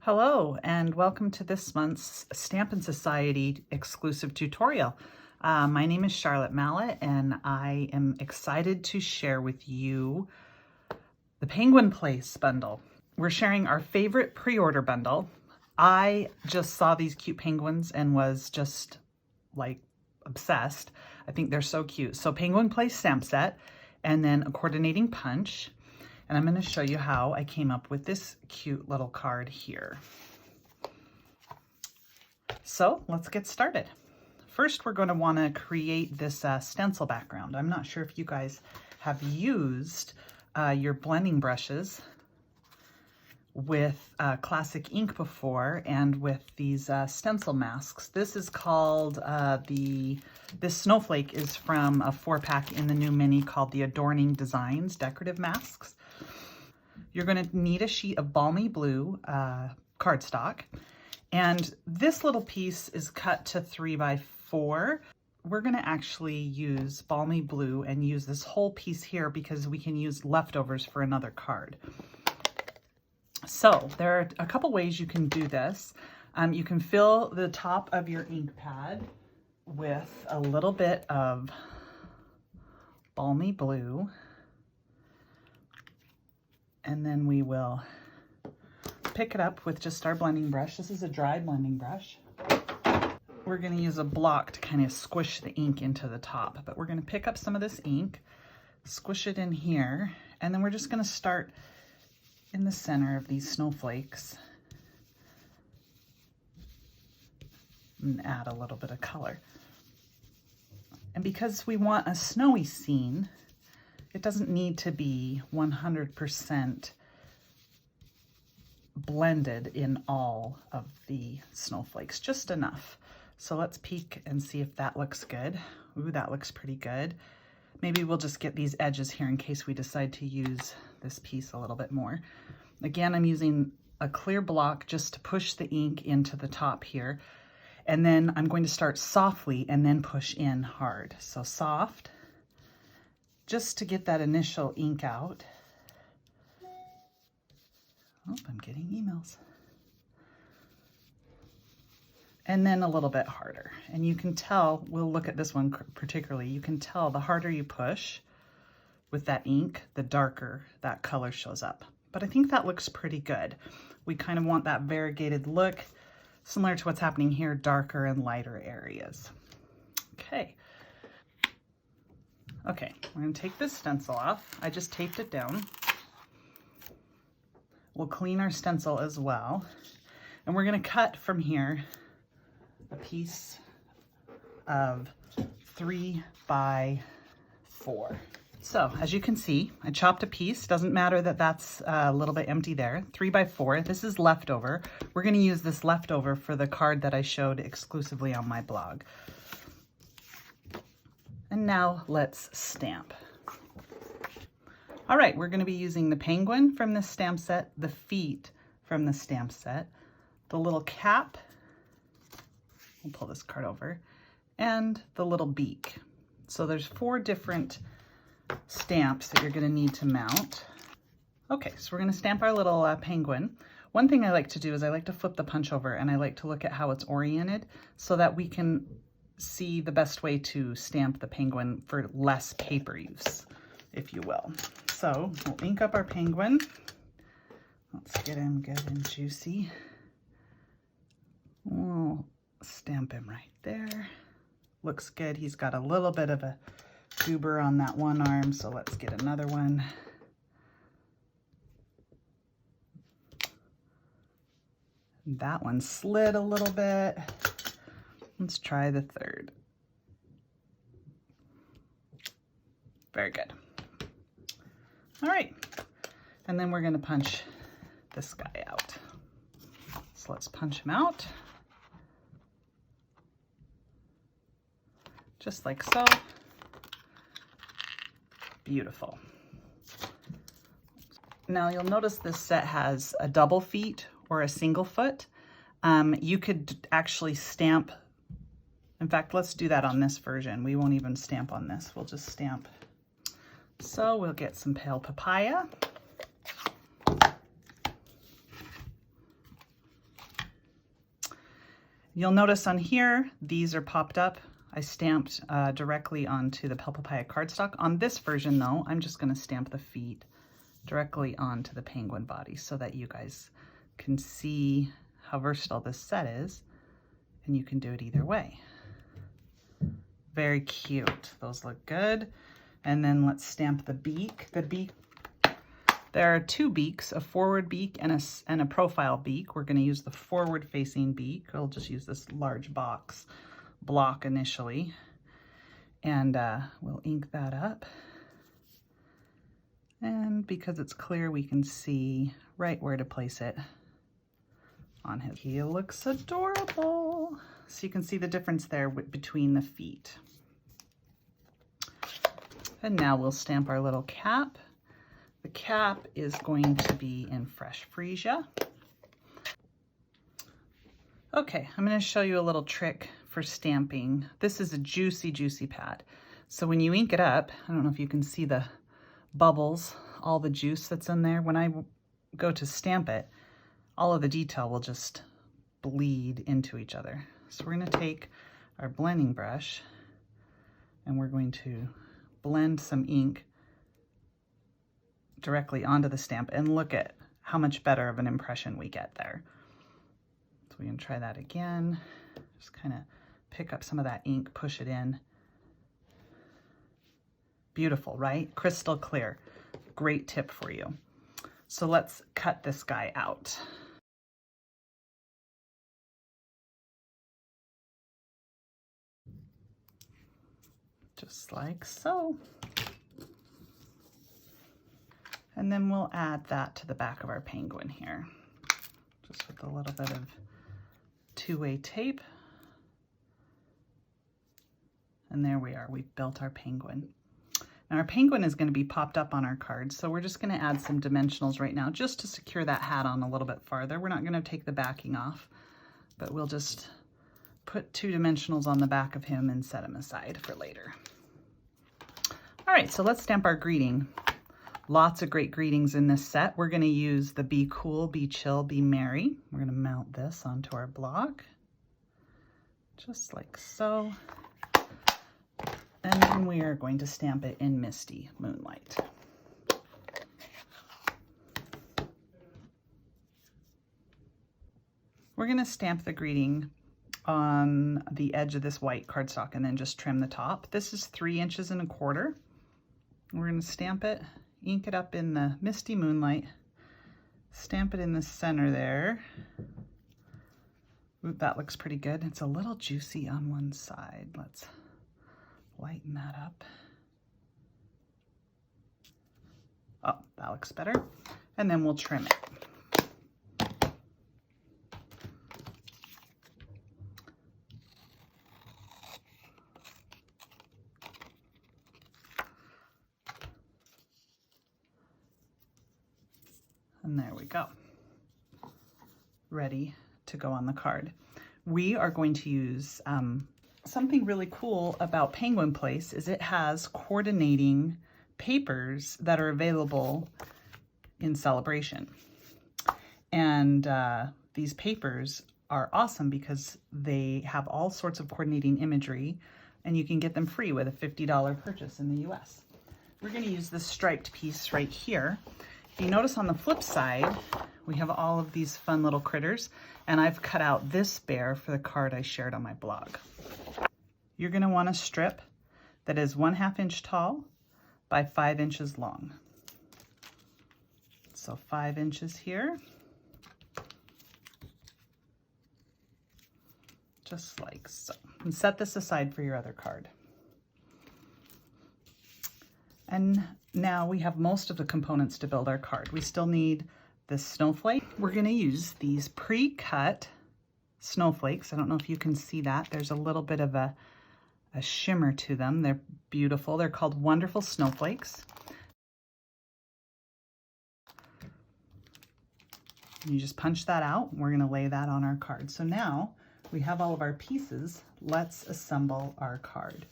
Hello and welcome to this month's Stampin' Society exclusive tutorial. My name is Charlotte Mallet and I am excited to share with you the Penguin Place bundle. We're sharing our favorite pre-order bundle. I just saw these cute penguins and was just like obsessed. I think they're so cute. So Penguin Place stamp set and then a coordinating punch. And I'm going to show you how I came up with this cute little card here. So let's get started. First, we're going to want to create this stencil background. I'm not sure if you guys have used your blending brushes with classic ink before and with these stencil masks. This is called, this snowflake is from a 4-pack in the new mini called the Adorning Designs Decorative Masks. You're going to need a sheet of balmy blue cardstock, and this little piece is cut to 3 by 4. We're going to actually use balmy blue and use this whole piece here because we can use leftovers for another card. So there are a couple ways you can do this. You can fill the top of your ink pad with a little bit of balmy blue. And then we will pick it up with just our blending brush. This is a dry blending brush. We're going to use a block to kind of squish the ink into the top, but we're going to pick up some of this ink, squish it in here, and then we're just going to start in the center of these snowflakes and add a little bit of color. And because we want a snowy scene, it doesn't need to be 100% blended in all of the snowflakes, just enough. So let's peek and see if that looks good. Ooh, that looks pretty good. Maybe we'll just get these edges here in case we decide to use this piece a little bit more. Again, I'm using a clear block just to push the ink into the top here. And then I'm going to start softly and then push in hard. So soft, just to get that initial ink out. Oh, I'm getting emails. And then a little bit harder. And you can tell, we'll look at this one particularly, you can tell the harder you push with that ink, the darker that color shows up. But I think that looks pretty good. We kind of want that variegated look, similar to what's happening here, darker and lighter areas. Okay. Okay, we're going to take this stencil off. I just taped it down. We'll clean our stencil as well. And we're going to cut from here a piece of 3 by 4. So as you can see, I chopped a piece. Doesn't matter that that's a little bit empty there. 3 by 4. This is leftover. We're going to use this leftover for the card that I showed exclusively on my blog. And now let's stamp. All right, we're going to be using the penguin from the stamp set, the feet from the stamp set, the little cap, we'll pull this card over, and the little beak. So there's 4 different stamps that you're going to need to mount. Okay, so we're going to stamp our little penguin. One thing I like to do is I like to flip the punch over and I like to look at how it's oriented so that we can see the best way to stamp the penguin for less paper use, if you will. So we'll ink up our penguin. Let's get him good and juicy. We'll stamp him right there. Looks good. He's got a little bit of a goober on that one arm, so let's get another one. That one slid a little bit. Let's try the third. Very good. All right, and then we're going to punch this guy out. So let's punch him out. Just like so. Beautiful. Now you'll notice this set has a double feet or a single foot. You could actually stamp. In fact, let's do that on this version. We won't even stamp on this. We'll just stamp. So we'll get some pale papaya. You'll notice on here, these are popped up. I stamped directly onto the Papaya cardstock. On this version though, I'm just gonna stamp the feet directly onto the penguin body so that you guys can see how versatile this set is, and you can do it either way. Very cute. Those look good. And then let's stamp the beak. The beak, there are two beaks, a forward beak and a profile beak. We're going to use the forward facing beak. I'll just use this large block initially. And we'll ink that up. And because it's clear, we can see right where to place it on his. He looks adorable. So you can see the difference there between the feet. And now we'll stamp our little cap. The cap is going to be in Fresh Freesia. Okay, I'm going to show you a little trick for stamping. This is a juicy, juicy pad. So when you ink it up, I don't know if you can see the bubbles, all the juice that's in there. When I go to stamp it, all of the detail will just bleed into each other. So we're going to take our blending brush and we're going to blend some ink directly onto the stamp, and look at how much better of an impression we get there. So we can try that again. Just kind of pick up some of that ink, push it in. Beautiful, right? Crystal clear. Great tip for you. So let's cut this guy out. Just like so. And then we'll add that to the back of our penguin here, just with a little bit of two-way tape. And there we are, we've built our penguin. Now our penguin is going to be popped up on our card, so we're just going to add some dimensionals right now just to secure that hat on a little bit farther. We're not going to take the backing off, but we'll just put 2 dimensionals on the back of him and set him aside for later. All right, so let's stamp our greeting. Lots of great greetings in this set. We're going to use the Be Cool, Be Chill, Be Merry. We're going to mount this onto our block, just like so. And then we are going to stamp it in Misty Moonlight. We're going to stamp the greeting on the edge of this white cardstock and then just trim the top. This is 3 1/4 inches. We're going to stamp it, ink it up in the Misty Moonlight, stamp it in the center there. Ooh, that looks pretty good. It's a little juicy on one side. Let's lighten that up. Oh, that looks better. And then we'll trim it. And there we go. Ready to go on the card. We are going to use something really cool about Penguin Place is it has coordinating papers that are available in Sale-a-bration. And these papers are awesome because they have all sorts of coordinating imagery, and you can get them free with a $50 purchase in the US. We're going to use this striped piece right here. If you notice on the flip side, we have all of these fun little critters, and I've cut out this bear for the card I shared on my blog. You're going to want a strip that is 1/2 inch tall by 5 inches long. So 5 inches here, just like so. And set this aside for your other card. And now we have most of the components to build our card. We still need the snowflake. We're going to use these pre-cut snowflakes. I don't know if you can see that. There's a little bit of a shimmer to them. They're beautiful. They're called Wonderful Snowflakes. You just punch that out. We're going to lay that on our card. So now we have all of our pieces. Let's assemble our card.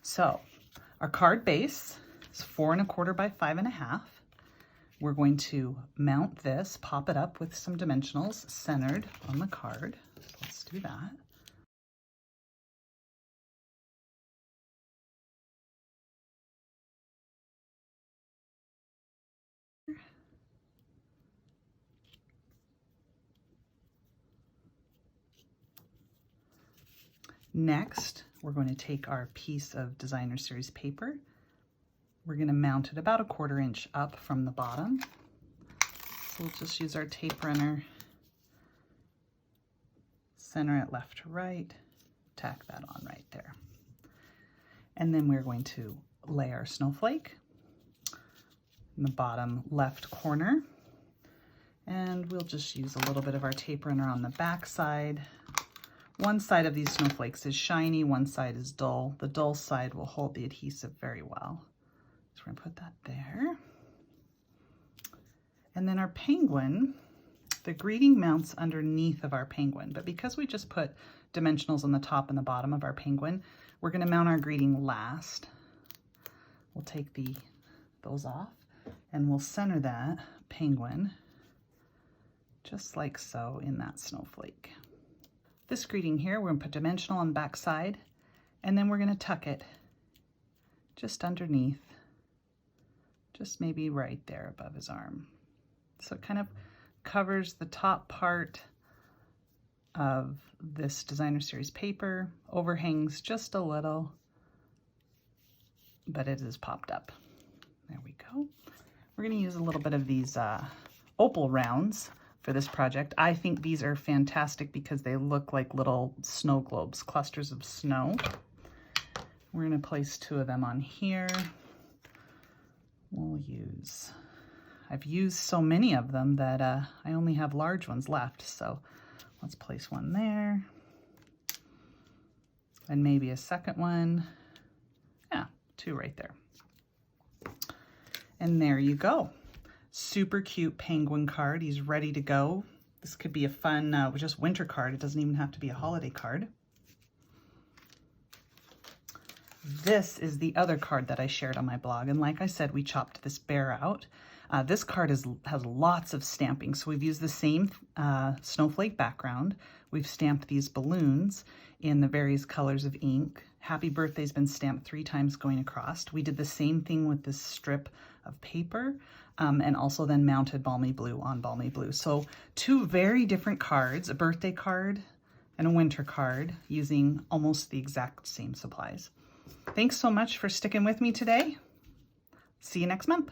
So our card base is 4 1/4 by 5 1/2. we're going to mount this, pop it up with some dimensionals centered on the card. So let's do that. Next, we're going to take our piece of designer series paper. We're going to mount it about 1/4 inch up from the bottom. So we'll just use our tape runner, center it left to right, tack that on right there. And then we're going to lay our snowflake in the bottom left corner. And we'll just use a little bit of our tape runner on the back side. One side of these snowflakes is shiny, one side is dull. The dull side will hold the adhesive very well. So we're gonna put that there. And then our penguin, the greeting mounts underneath of our penguin, but because we just put dimensionals on the top and the bottom of our penguin, we're gonna mount our greeting last. We'll take those off and we'll center that penguin just like so in that snowflake. This greeting here, we're gonna put dimensional on the back side, and then we're gonna tuck it just underneath, just maybe right there above his arm. So it kind of covers the top part of this designer series paper, overhangs just a little, but it is popped up. There we go. We're gonna use a little bit of these opal rounds for this project. I think these are fantastic because they look like little snow globes, clusters of snow. We're gonna place 2 of them on here. I've used so many of them that I only have large ones left. So let's place one there. And maybe a second one. Yeah, 2 right there. And there you go. Super cute penguin card. He's ready to go. This could be a fun, just winter card. It doesn't even have to be a holiday card. This is the other card that I shared on my blog. And like I said, we chopped this bear out. This card has lots of stamping. So we've used the same snowflake background. We've stamped these balloons in the various colors of ink. Happy Birthday's been stamped 3 times going across. We did the same thing with this strip of paper. And also then mounted balmy blue on balmy blue. So 2 very different cards, a birthday card and a winter card, using almost the exact same supplies. Thanks so much for sticking with me today. See you next month.